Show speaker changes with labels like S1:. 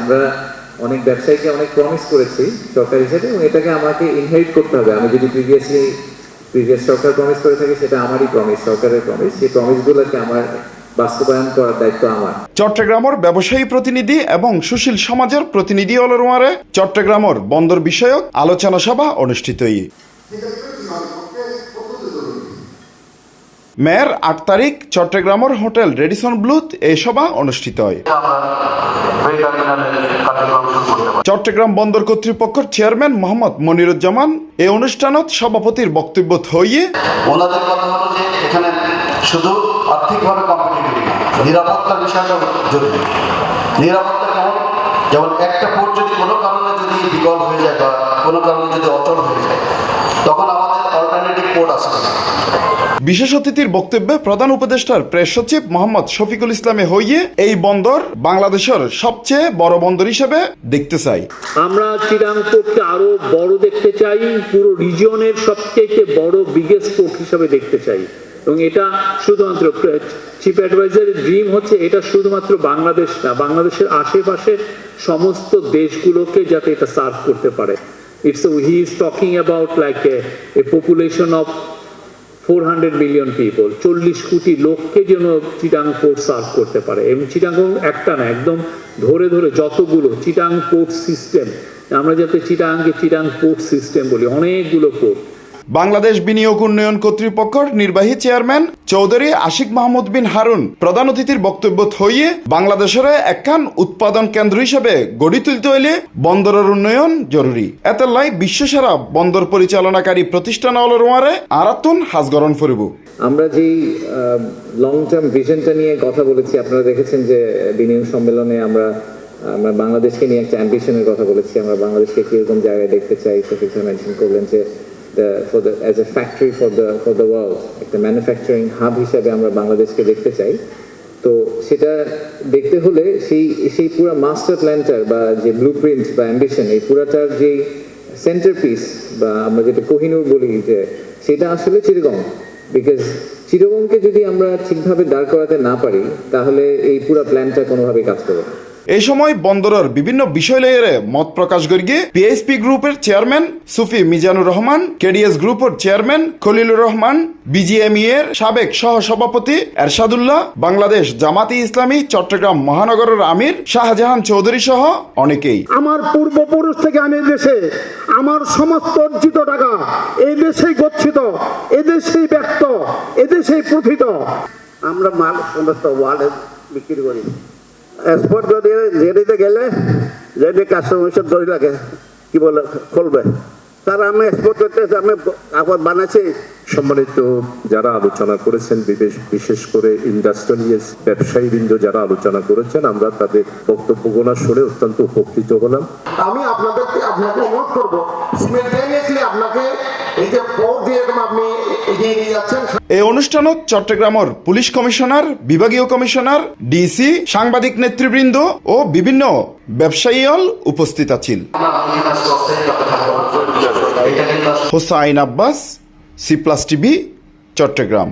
S1: আমরা অনেক ব্যবসায়ীকে অনেক প্রমিস করেছি সরকার হিসেবে, এবং এটাকে আমাকে ইনহেরিট করতে হবে। আমি যদি প্রিভিয়াস সরকার প্রমিস করে থাকি, সেটা আমারই প্রমিস, সরকারের প্রমিস। সেই প্রমিসগুলোকে আমার বাস্তবায়ন করার দায়িত্ব আমার।
S2: চট্টগ্রামের ব্যবসায়ী প্রতিনিধি এবং সুশীল সমাজের প্রতিনিধি অলরুয়ারে চট্টগ্রামের বন্দর বিষয়ক আলোচনা সভা অনুষ্ঠিত। মেয়ের 8 তারিখ চট্টগ্রামের হোটেল রেডিসন ব্লুত এই সভা অনুষ্ঠিত হয়। চট্টগ্রাম বন্দর কর্তৃপক্ষের চেয়ারম্যান মোহাম্মদ মনিরুজ্জামান এই অনুষ্ঠানত সভাপতির বক্তব্য হইয়ে
S3: ওনাদের কথা হলো যে এখানে শুধু আর্থিকভাবে কম্পিটিটিভ না, নিরাপত্তার বিষয়টা জরুরি। নিরাপত্তা কেমন? যেমন একটা পোর্ট যদি কোনো কারণে যদি বিকল হয়ে যায় বা কোনো কারণে যদি অচল হয়ে যায়, তখন আমাদের অল্টারনেটিভ পোর্ট আছে।
S2: বিশেষ অতিথির বক্তব্যে প্রধান উপদেষ্টার প্রেস সচিব মোহাম্মদ শফিকুল ইসলামে হইয়ে এই বন্দর বাংলাদেশের সবচেয়ে বড় বন্দর হিসেবে দেখতে চাই।
S4: আমরা চিটাগং পোর্টকে আরো বড় দেখতে চাই, পুরো রিজিয়নের সবচেয়ে বড় বিগেস্ট পোর্ট হিসেবে দেখতে চাই। এবং এটা শুধুমাত্র চিফ অ্যাডভাইজারের ড্রিম হচ্ছে এটা শুধুমাত্র বাংলাদেশ না, বাংলাদেশের আশেপাশের সমস্ত দেশগুলোকে যাতে এটা সার্ভ করতে পারে। He is talking about like a population of 400 million people, 40 কোটি লোককে যেন চিটাগং পোর্ট সার্ভ করতে পারে। এবং চিটাগং একটা না, একদম ধরে ধরে যতগুলো চিটাগং পোর্ট সিস্টেম, আমরা যাতে চিটাগংকে চিটাগং পোর্ট সিস্টেম বলি, অনেকগুলো পোর্ট।
S2: বাংলাদেশ বিনিয়োগ উন্নয়ন কর্তৃপক্ষের নির্বাহী চেয়ারম্যান চৌধুরী আশিক মাহমুদ বিন হারুন প্রধান অতিথির বক্তব্য হইয়ে বাংলাদেশের একখান উৎপাদন কেন্দ্র হিসেবে গড়ে তুলতে হইলে বন্দরের উন্নয়ন জরুরি। এতেলাই বিশ্বসেরা বন্দর পরিচালনাকারী প্রতিষ্ঠান অলরুয়ারে আরাতুন হাজগরণ ফরিব।
S1: আমরা যেই লং টার্ম ভিশনটা নিয়ে কথা বলেছি, আপনারা দেখেছেন যে বিনিয়োগ সম্মেলনে আমরা বাংলাদেশকে নিয়ে একটা অ্যাম্বিশনের কথা বলেছি। আমরা বাংলাদেশকে কিরকম জায়গায় দেখতে চাই, সেটা মেনশন করলেন যে as a factory for the world, একটা ম্যানুফ্যাকচারিং হাব হিসাবে আমরা বাংলাদেশকে দেখতে চাই। তো সেটা দেখতে হলে সেই পুরো মাস্টার প্ল্যানটার বা যে ব্লুপ্রিন্ট বা অ্যাম্বিশন, এই পুরাটার যে সেন্টারপিস বা আমরা যেটা কোহিনূর বলি, যে সেটা আসলে চিটাগং। বিকজ চিটাগংকে যদি আমরা ঠিকভাবে দাঁড় করাতে না পারি, তাহলে এই পুরো প্ল্যানটা কোনোভাবেই কাজ করবে না।
S2: এই সময় বন্দরের বিভিন্ন বিষয় লইয়ে মত প্রকাশ করিয়ে পিএসপি গ্রুপের চেয়ারম্যান সুফি মিজানুর রহমান, কেডিএস গ্রুপের চেয়ারম্যান খলিলুর রহমান, বিজিএমই এর সাবেক সহ সভাপতি এরশাদুল্লাহ, বাংলাদেশ জামাতি ইসলামী চট্টগ্রাম মহানগরের আমির শাহজাহান চৌধুরী সহ অনেকেই।
S5: আমার পূর্বপুরুষ থেকে আমি দেশে আমার সমস্ত অর্জিত টাকা এই দেশেই গচ্ছিত, এদেশেই ব্যক্ত, এদেশেই প্রথিত। আমরা মাল সমস্ত ওয়ার্ল্ডে বিক্রি করি। এক্সপোর্ট যদি যেদিকে গেলে যেদিকে কাস্টমার দড়ি লাগে কি বলে খুলবে, তার আমি এক্সপোর্ট করতে আমি কাপড় বানাচ্ছি।
S6: সম্মানিত যারা আলোচনা করেছেন, বিশেষ করে ইন্ডাস্ট্রিয়ালিস্ট ব্যবসায়ীবৃন্দ যারা আলোচনা করেছেন, আমরা তাদের বক্তব্যগুলো শুনে অত্যন্ত উপকৃত হলাম।
S5: আমি আপনাকে অনুরোধ করবো সিমেন্টেনিয়াসলি আপনাকে এই যে পোর্ট দিয়ে আপনি এগিয়ে নিয়ে যাচ্ছেন।
S2: এই অনুষ্ঠানত চট্টগ্রামের পুলিশ কমিশনার, বিভাগীয় কমিশনার, ডিসি, সাংবাদিক নেতৃবৃন্দ ও বিভিন্ন ব্যবসায়ীল উপস্থিত আছেন। Hossain Abbas, C+ TV, Chittagong.